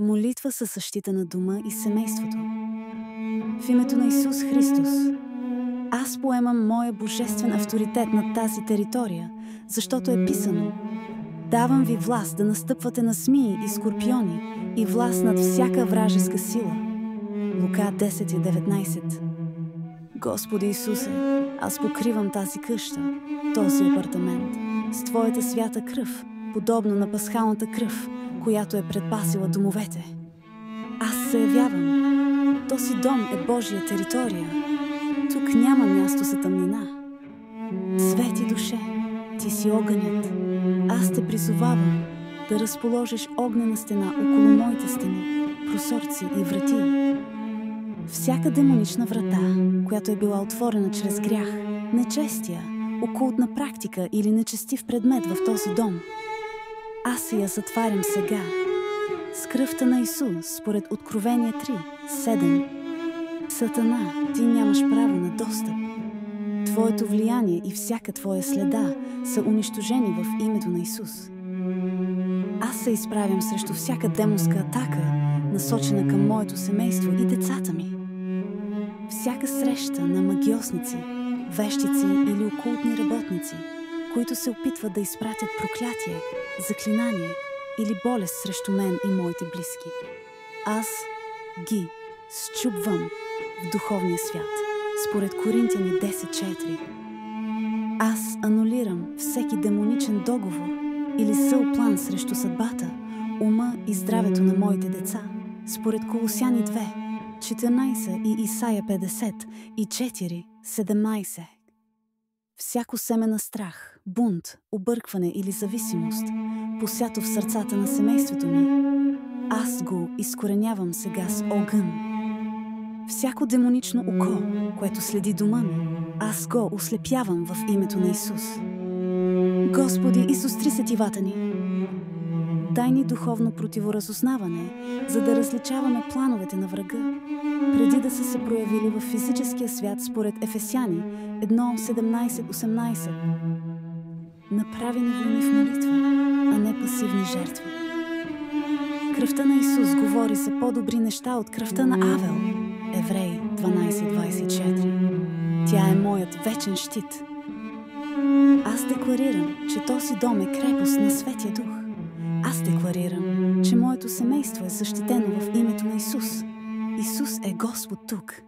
Молитва със защита на дома и семейството. В името на Исус Христос, аз поемам моя божествен авторитет над тази територия, защото е писано: давам ви власт да настъпвате на смии и скорпиони и власт над всяка вражеска сила. Лука 10:19. Господи Исусе, аз покривам тази къща, този апартамент, с Твоята свята кръв, подобно на пасхалната кръв, която е предпасила домовете. Аз заявявам: този дом е Божия територия. Тук няма място за тъмнина. Свети душе, Ти си огънят. Аз те призовавам да разположиш огнена стена около моите стени, прозорци и врати. Всяка демонична врата, която е била отворена чрез грях, нечестия, окултна практика или нечестив предмет в този дом, аз се я затварям сега, с кръвта на Исус, според Откровение 3:7. Сатана, ти нямаш право на достъп. Твоето влияние и всяка твоя следа са унищожени в името на Исус. Аз се изправям срещу всяка демонска атака, насочена към моето семейство и децата ми. Всяка среща на магиосници, вещици или окултни работници, които се опитват да изпратят проклятие, заклинание или болест срещу мен и моите близки, аз ги счупвам в духовния свят, според Коринтияни 10:4. Аз анулирам всеки демоничен договор или зъл план срещу съдбата, ума и здравето на моите деца, според Колосяни 2:14 и Исаия 50:4-17. Всяко семе на страх, бунт, объркване или зависимост, посято в сърцата на семейството ми, аз го изкоренявам сега с огън. Всяко демонично око, което следи дома ми, аз го ослепявам в името на Исус. Господи, изостри сетивата ни. Дай ни духовно противоразузнаване, за да различаваме плановете на врага, преди да са се проявили в физическия свят, според Ефесяни 1:17-18. Направи ни войни в молитва, а не пасивни жертви. Кръвта на Исус говори за по-добри неща от кръвта на Авел. Евреи 12:24. Тя е моят вечен щит. Аз декларирам, че този дом е крепост на Светия Дух. Аз декларирам, че моето семейство е защитено в името на Исус. Исус е Господ тук.